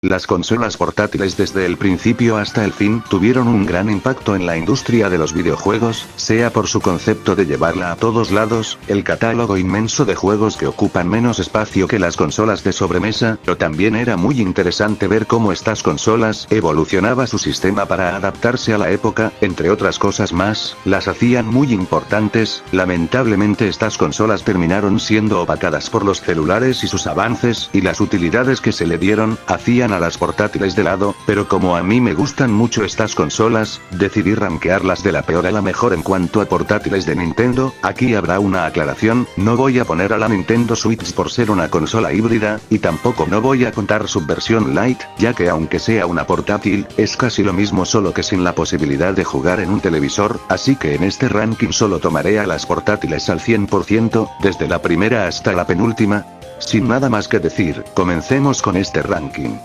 Las consolas portátiles desde el principio hasta el fin tuvieron un gran impacto en la industria de los videojuegos, sea por su concepto de llevarla a todos lados, el catálogo inmenso de juegos que ocupan menos espacio que las consolas de sobremesa, pero también era muy interesante ver cómo estas consolas evolucionaba su sistema para adaptarse a la época, entre otras cosas más, las hacían muy importantes. Lamentablemente estas consolas terminaron siendo opacadas por los celulares y sus avances, y las utilidades que se le dieron, hacían a las portátiles de lado, pero como a mí me gustan mucho estas consolas, decidí rankearlas de la peor a la mejor en cuanto a portátiles de Nintendo. Aquí habrá una aclaración, no voy a poner a la Nintendo Switch por ser una consola híbrida, y tampoco no voy a contar su versión Lite, ya que aunque sea una portátil, es casi lo mismo solo que sin la posibilidad de jugar en un televisor, así que en este ranking solo tomaré a las portátiles al 100%, desde la primera hasta la penúltima. Sin nada más que decir, comencemos con este ranking.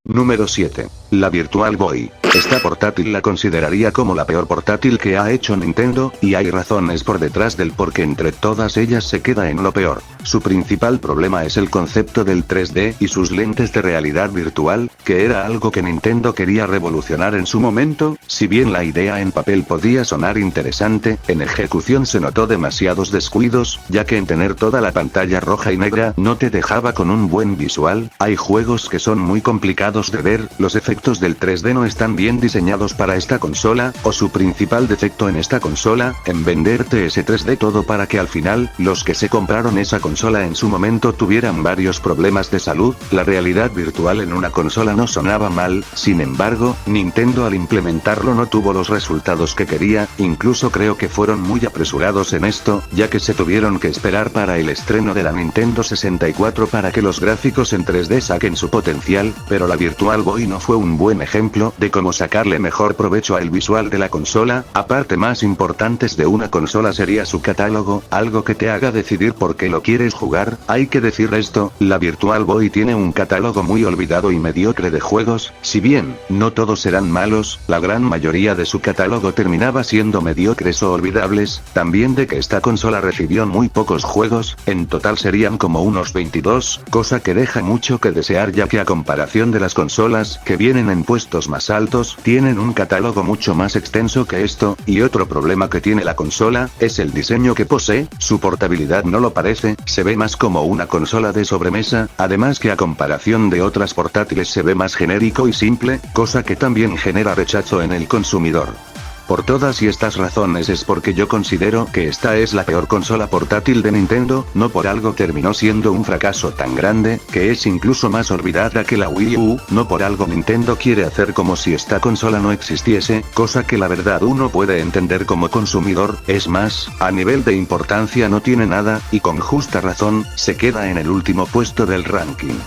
Número 7. La Virtual Boy. Esta portátil la consideraría como la peor portátil que ha hecho Nintendo, y hay razones por detrás del por qué entre todas ellas se queda en lo peor. Su principal problema es el concepto del 3D y sus lentes de realidad virtual, que era algo que Nintendo quería revolucionar en su momento. Si bien la idea en papel podía sonar interesante, en ejecución se notó demasiados descuidos, ya que en tener toda la pantalla roja y negra no te dejaba con un buen visual. Hay juegos que son muy complicados de ver, los efectos del 3D no están bien diseñados para esta consola, o su principal defecto en esta consola, en venderte ese 3D todo para que al final, los que se compraron esa consola en su momento tuvieran varios problemas de salud. La realidad virtual en una consola no sonaba mal, sin embargo, Nintendo al implementarlo no tuvo los resultados que quería, incluso creo que fueron muy apresurados en esto, ya que se tuvieron que esperar para el estreno de la Nintendo 64 para que los gráficos en 3D saquen su potencial, pero la Virtual Boy no fue un buen ejemplo de cómo sacarle mejor provecho al visual de la consola. Aparte, más importantes de una consola sería su catálogo, algo que te haga decidir por qué lo quieres jugar. Hay que decir esto, la Virtual Boy tiene un catálogo muy olvidado y mediocre de juegos, si bien, no todos serán malos, la gran mayoría de su catálogo terminaba siendo mediocres o olvidables, también de que esta consola recibió muy pocos juegos, en total serían como unos 22, cosa que deja mucho que desear, ya que a comparación de las consolas que vienen en puestos más altos, tienen un catálogo mucho más extenso que esto. Y otro problema que tiene la consola, es el diseño que posee. Su portabilidad no lo parece, se ve más como una consola de sobremesa, además que a comparación de otras portátiles se ve más genérico y simple, cosa que también genera rechazo en el consumidor. Por todas y estas razones es porque yo considero que esta es la peor consola portátil de Nintendo. No por algo terminó siendo un fracaso tan grande, que es incluso más olvidada que la Wii U, no por algo Nintendo quiere hacer como si esta consola no existiese, cosa que la verdad uno puede entender como consumidor. Es más, a nivel de importancia no tiene nada, y con justa razón, se queda en el último puesto del ranking.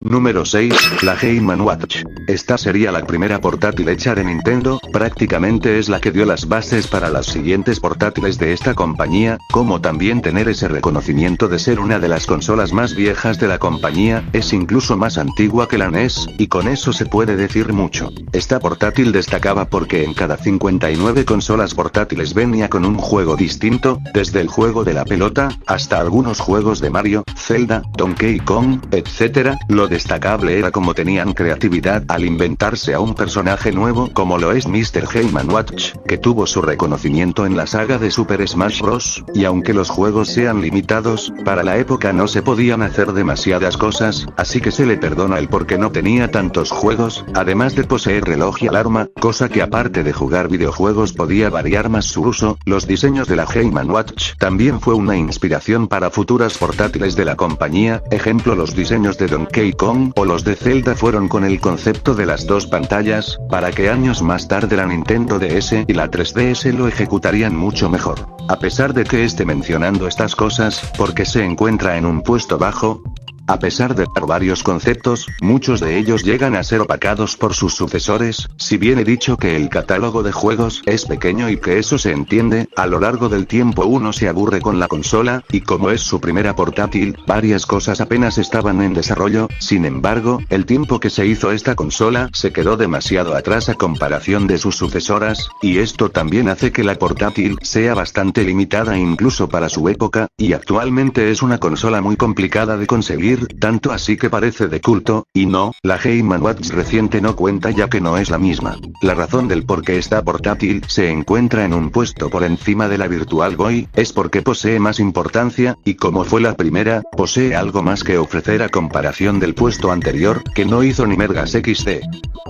Número 6, la Game & Watch. Esta sería la primera portátil hecha de Nintendo, prácticamente es la que dio las bases para las siguientes portátiles de esta compañía, como también tener ese reconocimiento de ser una de las consolas más viejas de la compañía. Es incluso más antigua que la NES, y con eso se puede decir mucho. Esta portátil destacaba porque en cada 59 consolas portátiles venía con un juego distinto, desde el juego de la pelota, hasta algunos juegos de Mario, Zelda, Donkey Kong, etc. Lo destacable era como tenían creatividad al inventarse a un personaje nuevo, como lo es Mr. Game & Watch, que tuvo su reconocimiento en la saga de Super Smash Bros., y aunque los juegos sean limitados, para la época no se podían hacer demasiadas cosas, así que se le perdona el por qué no tenía tantos juegos, además de poseer reloj y alarma, cosa que aparte de jugar videojuegos podía variar más su uso. Los diseños de la Game & Watch también fue una inspiración para futuras portátiles de la compañía, ejemplo los diseños de Donkey Kong o los de Zelda fueron con el concepto de las dos pantallas, para que años más tarde la Nintendo DS y la 3DS lo ejecutarían mucho mejor. A pesar de que esté mencionando estas cosas, porque se encuentra en un puesto bajo, a pesar de dar varios conceptos, muchos de ellos llegan a ser opacados por sus sucesores. Si bien he dicho que el catálogo de juegos es pequeño y que eso se entiende, a lo largo del tiempo uno se aburre con la consola, y como es su primera portátil, varias cosas apenas estaban en desarrollo. Sin embargo, el tiempo que se hizo esta consola se quedó demasiado atrás a comparación de sus sucesoras, y esto también hace que la portátil sea bastante limitada incluso para su época, y actualmente es una consola muy complicada de conseguir, decir, tanto así que parece de culto, y no, la Game & Watch reciente no cuenta ya que no es la misma. La razón del por qué esta portátil se encuentra en un puesto por encima de la Virtual Boy, es porque posee más importancia, y como fue la primera, posee algo más que ofrecer a comparación del puesto anterior, que no hizo ni mergas XD.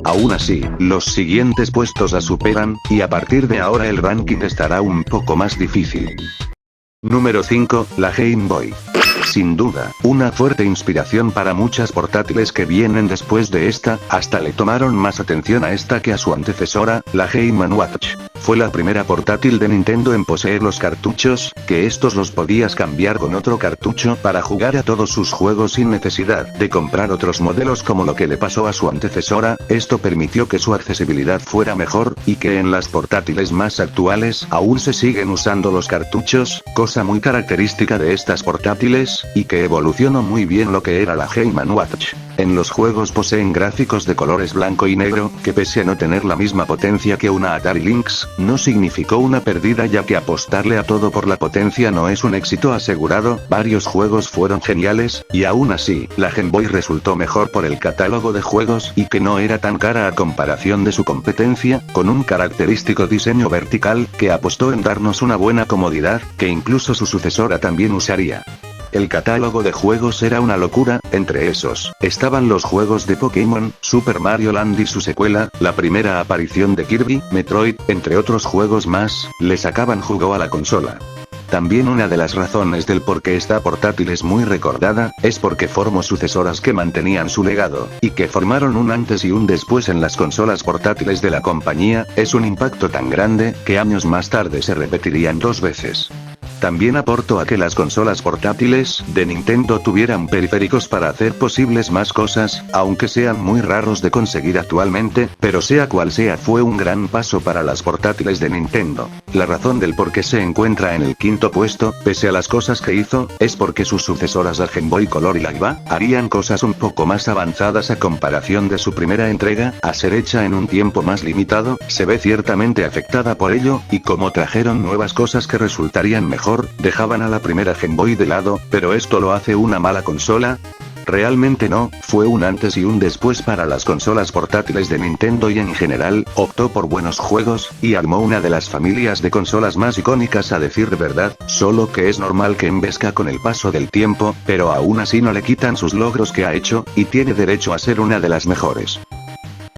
Aún así, los siguientes puestos la superan, y a partir de ahora el ranking estará un poco más difícil. Número 5, la Game Boy. Sin duda, una fuerte inspiración para muchas portátiles que vienen después de esta, hasta le tomaron más atención a esta que a su antecesora, la Game & Watch. Fue la primera portátil de Nintendo en poseer los cartuchos, que estos los podías cambiar con otro cartucho para jugar a todos sus juegos sin necesidad de comprar otros modelos como lo que le pasó a su antecesora. Esto permitió que su accesibilidad fuera mejor, y que en las portátiles más actuales aún se siguen usando los cartuchos, cosa muy característica de estas portátiles, y que evolucionó muy bien lo que era la Game & Watch. En los juegos poseen gráficos de colores blanco y negro, que pese a no tener la misma potencia que una Atari Lynx, no significó una pérdida ya que apostarle a todo por la potencia no es un éxito asegurado. Varios juegos fueron geniales, y aún así, la Game Boy resultó mejor por el catálogo de juegos y que no era tan cara a comparación de su competencia, con un característico diseño vertical, que apostó en darnos una buena comodidad, que incluso su sucesora también usaría. El catálogo de juegos era una locura, entre esos, estaban los juegos de Pokémon, Super Mario Land y su secuela, la primera aparición de Kirby, Metroid, entre otros juegos más, le sacaban jugo a la consola. También una de las razones del por qué esta portátil es muy recordada, es porque formó sucesoras que mantenían su legado, y que formaron un antes y un después en las consolas portátiles de la compañía. Es un impacto tan grande, que años más tarde se repetirían 2 veces. También aportó a que las consolas portátiles de Nintendo tuvieran periféricos para hacer posibles más cosas, aunque sean muy raros de conseguir actualmente, pero sea cual sea fue un gran paso para las portátiles de Nintendo. La razón del por qué se encuentra en el 5º puesto, pese a las cosas que hizo, es porque sus sucesoras la Game Boy Color y la GBA, harían cosas un poco más avanzadas a comparación de su primera entrega, a ser hecha en un tiempo más limitado, se ve ciertamente afectada por ello, y como trajeron nuevas cosas que resultarían mejor, dejaban a la primera Game Boy de lado, pero ¿esto lo hace una mala consola? Realmente no, fue un antes y un después para las consolas portátiles de Nintendo y en general, optó por buenos juegos, y armó una de las familias de consolas más icónicas a decir verdad, solo que es normal que envejezca con el paso del tiempo, pero aún así no le quitan sus logros que ha hecho, y tiene derecho a ser una de las mejores.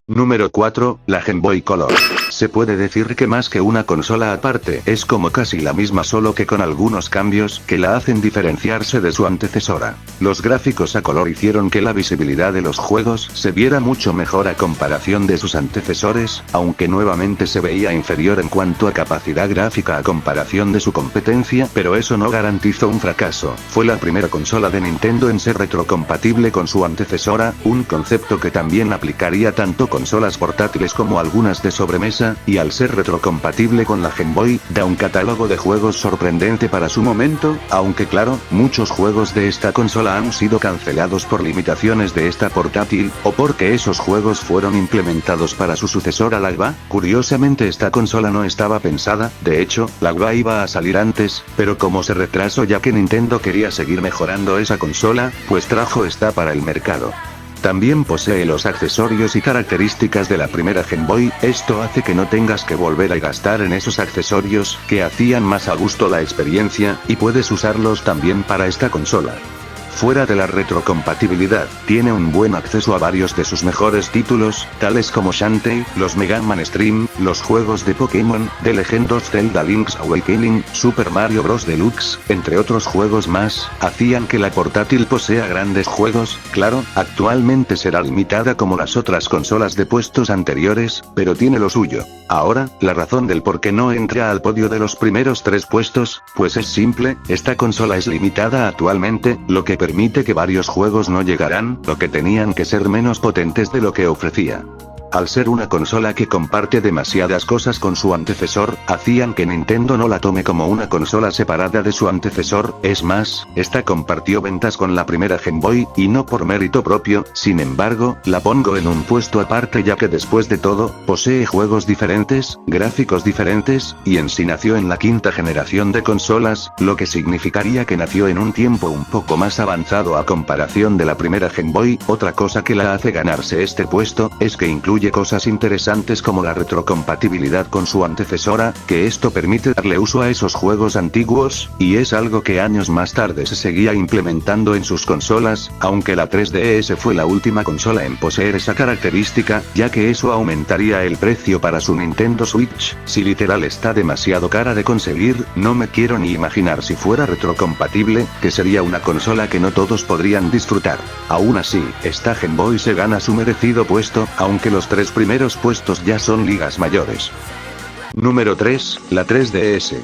Número 4, la Game Boy Color. Se puede decir que más que una consola aparte, es como casi la misma solo que con algunos cambios que la hacen diferenciarse de su antecesora. Los gráficos a color hicieron que la visibilidad de los juegos se viera mucho mejor a comparación de sus antecesores, aunque nuevamente se veía inferior en cuanto a capacidad gráfica a comparación de su competencia, pero eso no garantizó un fracaso. Fue la primera consola de Nintendo en ser retrocompatible con su antecesora, un concepto que también aplicaría tanto consolas portátiles como algunas de sobremesa, y al ser retrocompatible con la Game Boy, da un catálogo de juegos sorprendente para su momento, aunque claro, muchos juegos de esta consola han sido cancelados por limitaciones de esta portátil, o porque esos juegos fueron implementados para su sucesora la GBA. Curiosamente esta consola no estaba pensada, de hecho, la GBA iba a salir antes, pero como se retrasó ya que Nintendo quería seguir mejorando esa consola, pues trajo esta para el mercado. También posee los accesorios y características de la primera Game Boy, esto hace que no tengas que volver a gastar en esos accesorios, que hacían más a gusto la experiencia, y puedes usarlos también para esta consola. Fuera de la retrocompatibilidad, tiene un buen acceso a varios de sus mejores títulos, tales como Shantae, los Mega Man Stream, los juegos de Pokémon, The Legend of Zelda Link's Awakening, Super Mario Bros. Deluxe, entre otros juegos más, hacían que la portátil posea grandes juegos. Claro, actualmente será limitada como las otras consolas de puestos anteriores, pero tiene lo suyo. Ahora, la razón del por qué no entra al podio de los primeros 3 puestos, pues es simple, esta consola es limitada actualmente, lo que permite que varios juegos no llegarán, lo que tenían que ser menos potentes de lo que ofrecía. Al ser una consola que comparte demasiadas cosas con su antecesor, hacían que Nintendo no la tome como una consola separada de su antecesor, es más, esta compartió ventas con la primera Game Boy, y no por mérito propio, sin embargo, la pongo en un puesto aparte ya que después de todo, posee juegos diferentes, gráficos diferentes, y en sí nació en la quinta generación de consolas, lo que significaría que nació en un tiempo un poco más avanzado a comparación de la primera Game Boy. Otra cosa que la hace ganarse este puesto, es que incluye cosas interesantes como la retrocompatibilidad con su antecesora, que esto permite darle uso a esos juegos antiguos, y es algo que años más tarde se seguía implementando en sus consolas, aunque la 3DS fue la última consola en poseer esa característica, ya que eso aumentaría el precio para su Nintendo Switch. Si literal está demasiado cara de conseguir, no me quiero ni imaginar si fuera retrocompatible, que sería una consola que no todos podrían disfrutar. Aún así, esta Game Boy se gana su merecido puesto, aunque los 3 primeros puestos ya son ligas mayores. Número 3, la 3DS.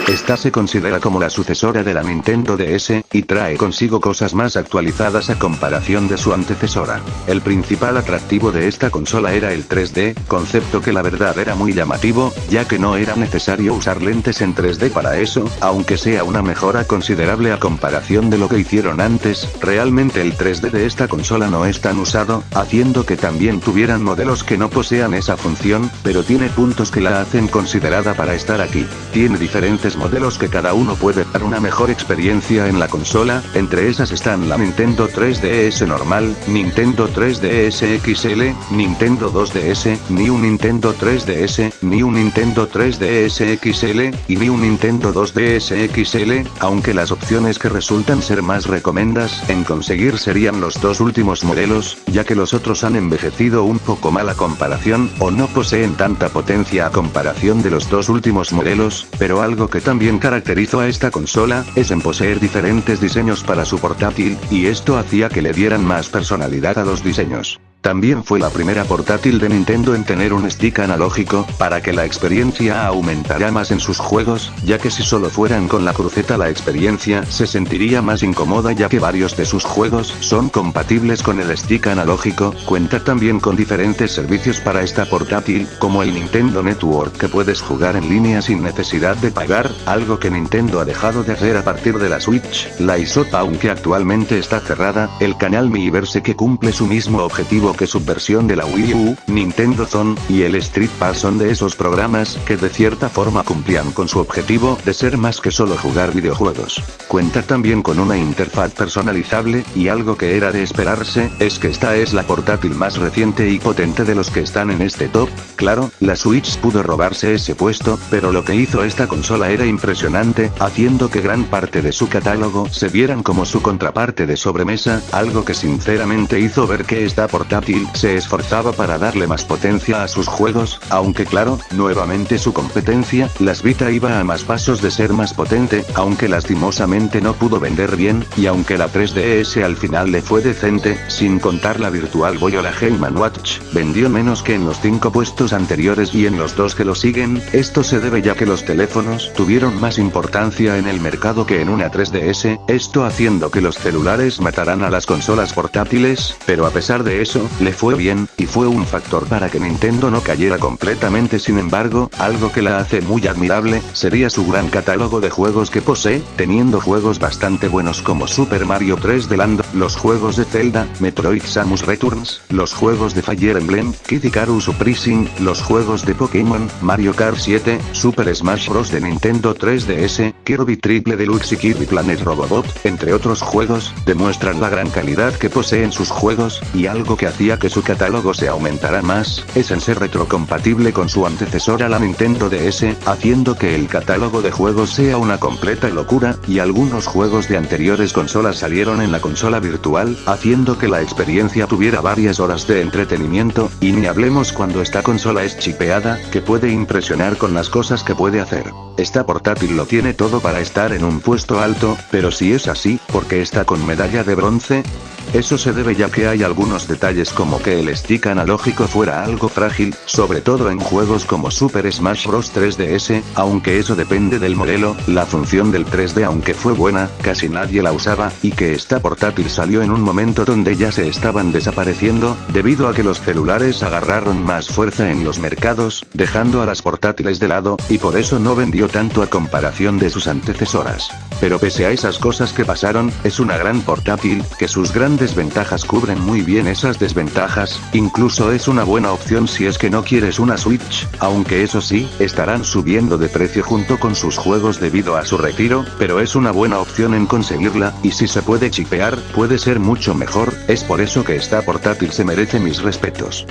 Esta se considera como la sucesora de la Nintendo DS, y trae consigo cosas más actualizadas a comparación de su antecesora. El principal atractivo de esta consola era el 3D, concepto que la verdad era muy llamativo, ya que no era necesario usar lentes en 3D para eso, aunque sea una mejora considerable a comparación de lo que hicieron antes. Realmente el 3D de esta consola no es tan usado, haciendo que también tuvieran modelos que no posean esa función, pero tiene puntos que la hacen considerada para estar aquí. Tiene diferentes modelos que cada uno puede dar una mejor experiencia en la consola, entre esas están la Nintendo 3DS normal, Nintendo 3DS XL, Nintendo 2DS, New Nintendo 3DS, New Nintendo 3DS XL, y New Nintendo 2DS XL, aunque las opciones que resultan ser más recomendadas en conseguir serían los dos últimos modelos, ya que los otros han envejecido un poco mal a comparación, o no poseen tanta potencia a comparación de los dos últimos modelos, pero algo que también caracterizó a esta consola, es en poseer diferentes diseños para su portátil, y esto hacía que le dieran más personalidad a los diseños. También fue la primera portátil de Nintendo en tener un stick analógico, para que la experiencia aumentara más en sus juegos, ya que si solo fueran con la cruceta la experiencia se sentiría más incómoda ya que varios de sus juegos son compatibles con el stick analógico. Cuenta también con diferentes servicios para esta portátil, como el Nintendo Network que puedes jugar en línea sin necesidad de pagar, algo que Nintendo ha dejado de hacer a partir de la Switch, la eShop aunque actualmente está cerrada, el canal Miiverse que cumple su mismo objetivo que su versión de la Wii U, Nintendo Zone, y el Street Pass son de esos programas que de cierta forma cumplían con su objetivo de ser más que solo jugar videojuegos. Cuenta también con una interfaz personalizable, y algo que era de esperarse, es que esta es la portátil más reciente y potente de los que están en este top. Claro, la Switch pudo robarse ese puesto, pero lo que hizo esta consola era impresionante, haciendo que gran parte de su catálogo se vieran como su contraparte de sobremesa, algo que sinceramente hizo ver que esta portátil se esforzaba para darle más potencia a sus juegos, aunque claro, nuevamente su competencia, las Vita iba a más pasos de ser más potente, aunque lastimosamente no pudo vender bien, y aunque la 3DS al final le fue decente, sin contar la Virtual Boy o la Game & Watch, vendió menos que en los 5 puestos anteriores y en los 2 que lo siguen. Esto se debe ya que los teléfonos tuvieron más importancia en el mercado que en una 3DS, esto haciendo que los celulares mataran a las consolas portátiles, pero a pesar de eso, le fue bien, y fue un factor para que Nintendo no cayera completamente. Sin embargo, algo que la hace muy admirable, sería su gran catálogo de juegos que posee, teniendo juegos bastante buenos como Super Mario 3D Land, los juegos de Zelda, Metroid Samus Returns, los juegos de Fire Emblem, Kid Icarus Uprising, los juegos de Pokémon, Mario Kart 7, Super Smash Bros. De Nintendo 3DS, Kirby Triple Deluxe y Kirby Planet Robobot, entre otros juegos, demuestran la gran calidad que poseen sus juegos, y algo que hacía que su catálogo se aumentara más, es en ser retrocompatible con su antecesora la Nintendo DS, haciendo que el catálogo de juegos sea una completa locura, y algunos juegos de anteriores consolas salieron en la consola virtual, haciendo que la experiencia tuviera varias horas de entretenimiento, y ni hablemos cuando esta consola es chipeada, que puede impresionar con las cosas que puede hacer. Esta portátil lo tiene todo para estar en un puesto alto, pero si es así, ¿por qué está con medalla de bronce? Eso se debe ya que hay algunos detalles como que el stick analógico fuera algo frágil, sobre todo en juegos como Super Smash Bros 3DS, aunque eso depende del modelo, la función del 3D aunque fue buena, casi nadie la usaba, y que esta portátil salió en un momento donde ya se estaban desapareciendo, debido a que los celulares agarraron más fuerza en los mercados, dejando a las portátiles de lado, y por eso no vendió tanto a comparación de sus antecesoras. Pero pese a esas cosas que pasaron, es una gran portátil, que sus grandes ventajas cubren muy bien esas desventajas, incluso es una buena opción si es que no quieres una Switch, aunque eso sí, estarán subiendo de precio junto con sus juegos debido a su retiro, pero es una buena opción en conseguirla, y si se puede chipear, puede ser mucho mejor, es por eso que esta portátil se merece mis respetos.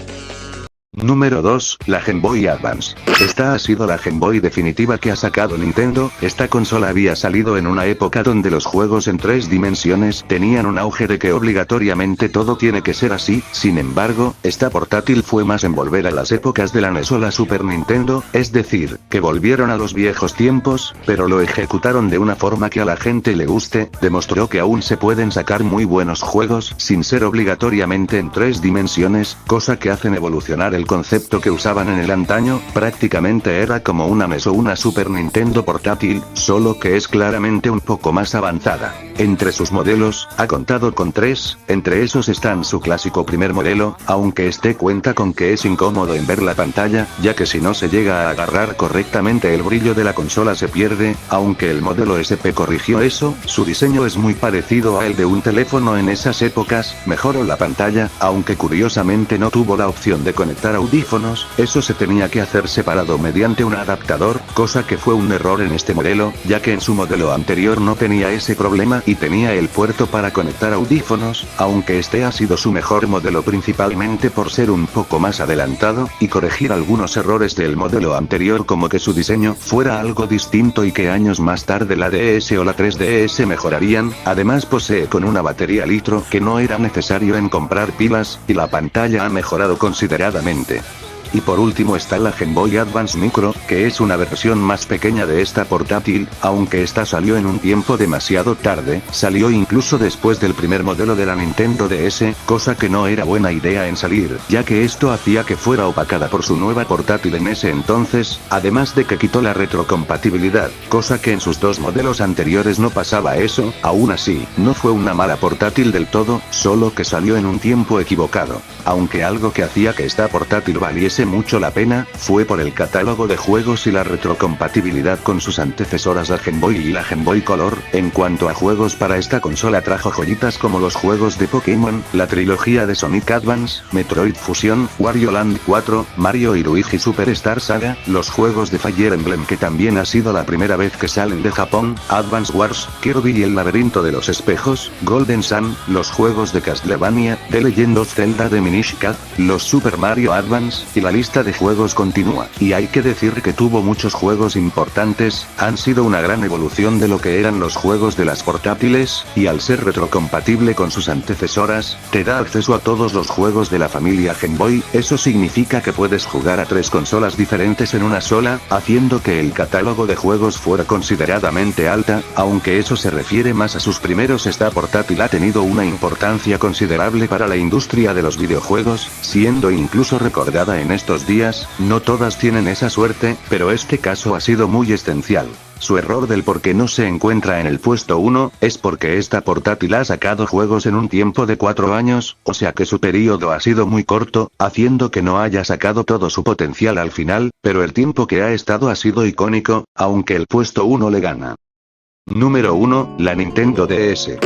Número 2, la Game Boy Advance. Esta ha sido la Game Boy definitiva que ha sacado Nintendo. Esta consola había salido en una época donde los juegos en 3 dimensiones tenían un auge de que obligatoriamente todo tiene que ser así. Sin embargo, esta portátil fue más en volver a las épocas de la NES o la Super Nintendo, es decir, que volvieron a los viejos tiempos, pero lo ejecutaron de una forma que a la gente le guste, demostró que aún se pueden sacar muy buenos juegos sin ser obligatoriamente en 3 dimensiones, cosa que hacen evolucionar el concepto que usaban en el antaño, prácticamente era como una NES o una Super Nintendo portátil, solo que es claramente un poco más avanzada. Entre sus modelos, ha contado con 3, entre esos están su clásico primer modelo, aunque este cuenta con que es incómodo en ver la pantalla, ya que si no se llega a agarrar correctamente el brillo de la consola se pierde, aunque el modelo SP corrigió eso, su diseño es muy parecido a el de un teléfono en esas épocas, mejoró la pantalla, aunque curiosamente no tuvo la opción de conectar audífonos, eso se tenía que hacer separado mediante un adaptador, cosa que fue un error en este modelo, ya que en su modelo anterior no tenía ese problema y tenía el puerto para conectar audífonos, aunque este ha sido su mejor modelo principalmente por ser un poco más adelantado, y corregir algunos errores del modelo anterior como que su diseño fuera algo distinto y que años más tarde la DS o la 3DS mejorarían, además posee con una batería litro que no era necesario en comprar pilas, y la pantalla ha mejorado considerablemente. Y por último está la Game Boy Advance Micro, que es una versión más pequeña de esta portátil, aunque esta salió en un tiempo demasiado tarde, salió incluso después del primer modelo de la Nintendo DS, cosa que no era buena idea en salir, ya que esto hacía que fuera opacada por su nueva portátil en ese entonces, además de que quitó la retrocompatibilidad, cosa que en sus 2 modelos anteriores no pasaba eso. Aún así, no fue una mala portátil del todo, solo que salió en un tiempo equivocado. Aunque algo que hacía que esta portátil valiese mucho la pena, fue por el catálogo de juegos y la retrocompatibilidad con sus antecesoras la Game Boy y la Game Boy Color. En cuanto a juegos para esta consola trajo joyitas como los juegos de Pokémon, la trilogía de Sonic Advance, Metroid Fusion, Wario Land 4, Mario y Luigi Superstar Saga, los juegos de Fire Emblem que también ha sido la primera vez que salen de Japón, Advance Wars, Kirby y el laberinto de los espejos, Golden Sun, los juegos de Castlevania, The Legend of Zelda de Minish Cap, los Super Mario Advance, y la lista de juegos continúa. Y hay que decir que tuvo muchos juegos importantes, han sido una gran evolución de lo que eran los juegos de las portátiles, y al ser retrocompatible con sus antecesoras, te da acceso a todos los juegos de la familia Game Boy. Eso significa que puedes jugar a 3 consolas diferentes en una sola, haciendo que el catálogo de juegos fuera consideradamente alta, aunque eso se refiere más a sus primeros. Esta portátil ha tenido una importancia considerable para la industria de los videojuegos, siendo incluso recordada en estos días. No todas tienen esa suerte, pero este caso ha sido muy esencial. Su error del por qué no se encuentra en el puesto 1, es porque esta portátil ha sacado juegos en un tiempo de 4 años, o sea que su periodo ha sido muy corto, haciendo que no haya sacado todo su potencial al final, pero el tiempo que ha estado ha sido icónico, aunque el puesto 1 le gana. Número 1, la Nintendo DS.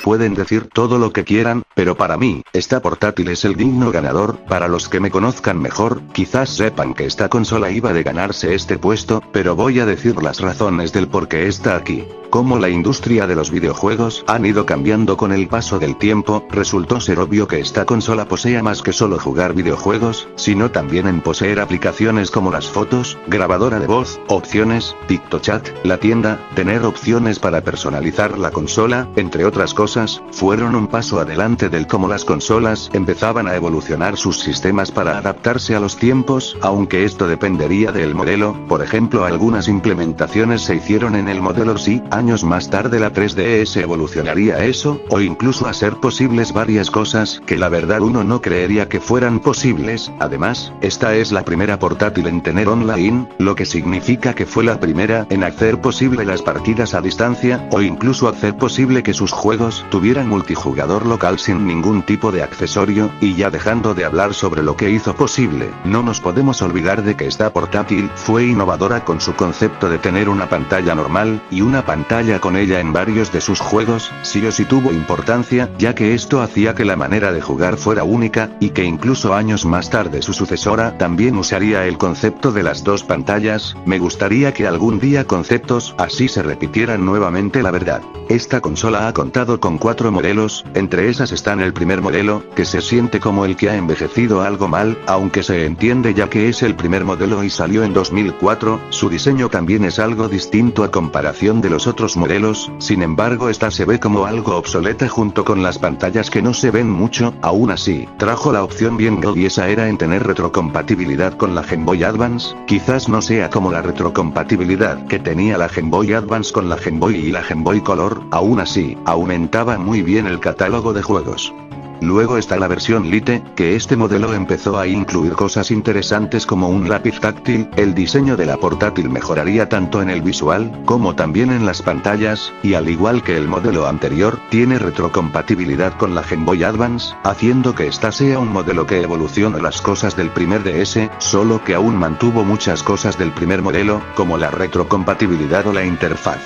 Pueden decir todo lo que quieran, pero para mí, esta portátil es el digno ganador. Para los que me conozcan mejor, quizás sepan que esta consola iba de ganarse este puesto, pero voy a decir las razones del por qué está aquí. Como la industria de los videojuegos han ido cambiando con el paso del tiempo, resultó ser obvio que esta consola posea más que solo jugar videojuegos, sino también en poseer aplicaciones como las fotos, grabadora de voz, opciones, TikTok Chat, la tienda, tener opciones para personalizar la consola, entre otras cosas. cosas, fueron un paso adelante del cómo las consolas empezaban a evolucionar sus sistemas para adaptarse a los tiempos, aunque esto dependería del modelo. Por ejemplo, algunas implementaciones se hicieron en el modelo sí, años más tarde la 3DS evolucionaría a eso, o incluso a ser posibles varias cosas que la verdad uno no creería que fueran posibles. Además, esta es la primera portátil en tener online, lo que significa que fue la primera en hacer posible las partidas a distancia, o incluso hacer posible que sus juegos tuvieran multijugador local sin ningún tipo de accesorio. Y ya dejando de hablar sobre lo que hizo posible, no nos podemos olvidar de que esta portátil fue innovadora con su concepto de tener una pantalla normal, y una pantalla con ella en varios de sus juegos. Sí o sí tuvo importancia, ya que esto hacía que la manera de jugar fuera única, y que incluso años más tarde su sucesora también usaría el concepto de las dos pantallas. Me gustaría que algún día conceptos así se repitieran nuevamente. La verdad, esta consola ha contado con 4 modelos, entre esas están el primer modelo, que se siente como el que ha envejecido algo mal, aunque se entiende ya que es el primer modelo y salió en 2004, su diseño también es algo distinto a comparación de los otros modelos. Sin embargo, esta se ve como algo obsoleta junto con las pantallas que no se ven mucho. Aún así, trajo la opción bien God, y esa era en tener retrocompatibilidad con la Game Boy Advance. Quizás no sea como la retrocompatibilidad que tenía la Game Boy Advance con la Game Boy y la Game Boy Color, aún así, aumentaba muy bien el catálogo de juegos. Luego está la versión Lite, que este modelo empezó a incluir cosas interesantes como un lápiz táctil. El diseño de la portátil mejoraría tanto en el visual, como también en las pantallas, y al igual que el modelo anterior, tiene retrocompatibilidad con la Game Boy Advance, haciendo que esta sea un modelo que evoluciona las cosas del primer DS, solo que aún mantuvo muchas cosas del primer modelo, como la retrocompatibilidad o la interfaz.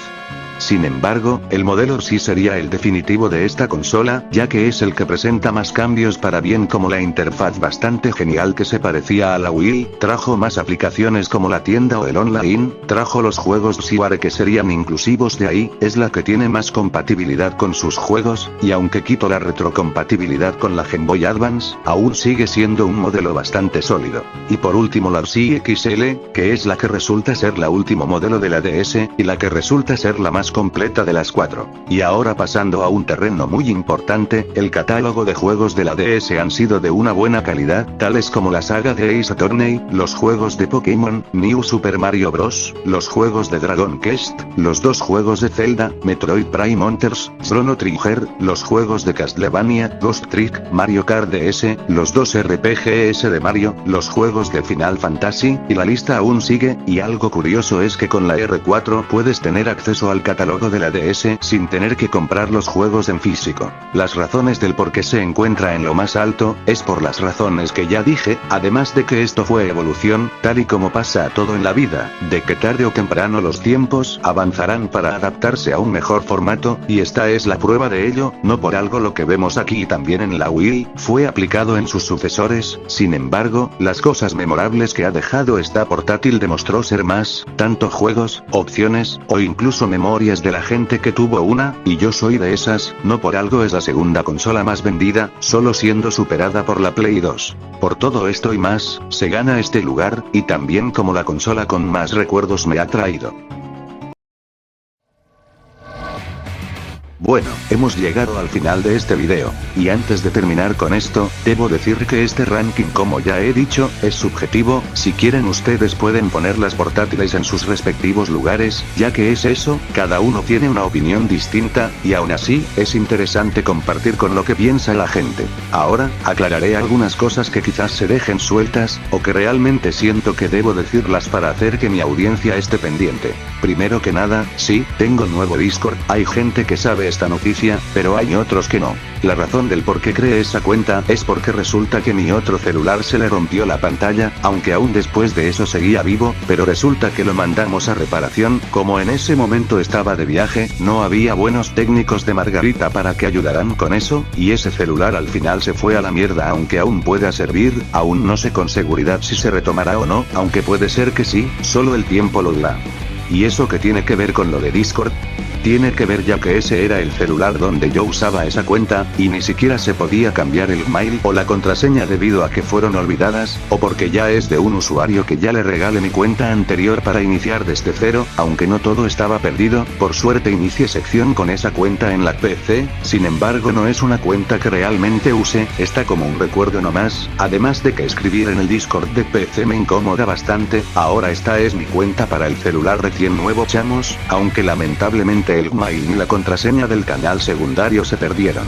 Sin embargo, el modelo sí sería el definitivo de esta consola, ya que es el que presenta más cambios para bien, como la interfaz bastante genial que se parecía a la Wii, trajo más aplicaciones como la tienda o el online, trajo los juegos Siware que serían inclusivos de ahí, es la que tiene más compatibilidad con sus juegos, y aunque quito la retrocompatibilidad con la Game Boy Advance, aún sigue siendo un modelo bastante sólido. Y por último la RC XL, que es la que resulta ser la último modelo de la DS, y la que resulta ser la más completa de las 4. Y ahora pasando a un terreno muy importante, el catálogo de juegos de la DS han sido de una buena calidad, tales como la saga de Ace Attorney, los juegos de Pokémon, New Super Mario Bros., los juegos de Dragon Quest, los 2 juegos de Zelda, Metroid Prime Hunters, Chrono Trigger, los juegos de Castlevania, Ghost Trick, Mario Kart DS, los 2 RPGs de Mario, los juegos de Final Fantasy, y la lista aún sigue. Y algo curioso es que con la R4 puedes tener acceso al catálogo de la DS sin tener que comprar los juegos en físico. Las razones del por qué se encuentra en lo más alto, es por las razones que ya dije, además de que esto fue evolución, tal y como pasa a todo en la vida, de que tarde o temprano los tiempos avanzarán para adaptarse a un mejor formato, y esta es la prueba de ello. No por algo lo que vemos aquí y también en la Wii, fue aplicado en sus sucesores. Sin embargo, las cosas memorables que ha dejado esta portátil demostró ser más, tanto juegos, opciones, o incluso memorias de la gente que tuvo una, y yo soy de esas. No por algo es la segunda consola más vendida, solo siendo superada por la Play 2. Por todo esto y más, se gana este lugar, y también como la consola con más recuerdos me ha traído. Bueno, hemos llegado al final de este video, y antes de terminar con esto, debo decir que este ranking, como ya he dicho, es subjetivo. Si quieren ustedes pueden poner las portátiles en sus respectivos lugares, ya que es eso, cada uno tiene una opinión distinta, y aún así, es interesante compartir con lo que piensa la gente. Ahora, aclararé algunas cosas que quizás se dejen sueltas, o que realmente siento que debo decirlas para hacer que mi audiencia esté pendiente. Primero que nada, sí, tengo nuevo Discord, hay gente que sabe esta noticia, pero hay otros que no. La razón del por qué creé esa cuenta es porque resulta que mi otro celular se le rompió la pantalla, aunque aún después de eso seguía vivo, pero resulta que lo mandamos a reparación. Como en ese momento estaba de viaje, no había buenos técnicos de Margarita para que ayudaran con eso, y ese celular al final se fue a la mierda. Aunque aún pueda servir, aún no sé con seguridad si se retomará o no, aunque puede ser que sí, solo el tiempo lo dirá. ¿Y eso qué tiene que ver con lo de Discord? tiene que ver ya que ese era el celular donde yo usaba esa cuenta, y ni siquiera se podía cambiar el mail o la contraseña debido a que fueron olvidadas, o porque ya es de un usuario que ya le regale mi cuenta anterior para iniciar desde cero, aunque no todo estaba perdido, por suerte inicié sección con esa cuenta en la PC, sin embargo no es una cuenta que realmente use, está como un recuerdo nomás, además de que escribir en el Discord de PC me incomoda bastante, ahora esta es mi cuenta para el celular recién nuevo chamos, aunque lamentablemente el mail y la contraseña del canal secundario se perdieron.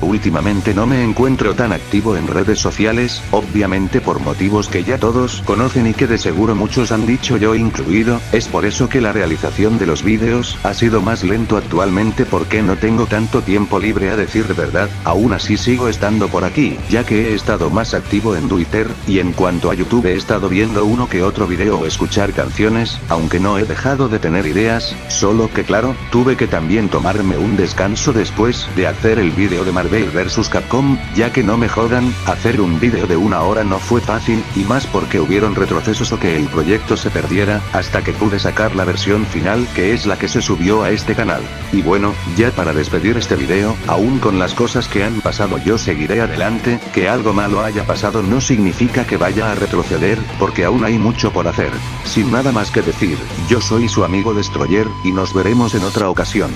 Últimamente no me encuentro tan activo en redes sociales, obviamente por motivos que ya todos conocen y que de seguro muchos han dicho, yo incluido, es por eso que la realización de los vídeos ha sido más lento actualmente porque no tengo tanto tiempo libre a decir de verdad, aún así sigo estando por aquí, ya que he estado más activo en Twitter, y en cuanto a YouTube he estado viendo uno que otro video o escuchar canciones, aunque no he dejado de tener ideas, solo que claro, tuve que también tomarme un descanso después de hacer el vídeo de Marvel vs Capcom, ya que no me jodan, hacer un vídeo de 1 hora no fue fácil, y más porque hubieron retrocesos o que el proyecto se perdiera, hasta que pude sacar la versión final que es la que se subió a este canal. Y bueno, ya para despedir este video, aún con las cosas que han pasado yo seguiré adelante, que algo malo haya pasado no significa que vaya a retroceder, porque aún hay mucho por hacer. Sin nada más que decir, yo soy su amigo Destroyer, y nos veremos en otra ocasión.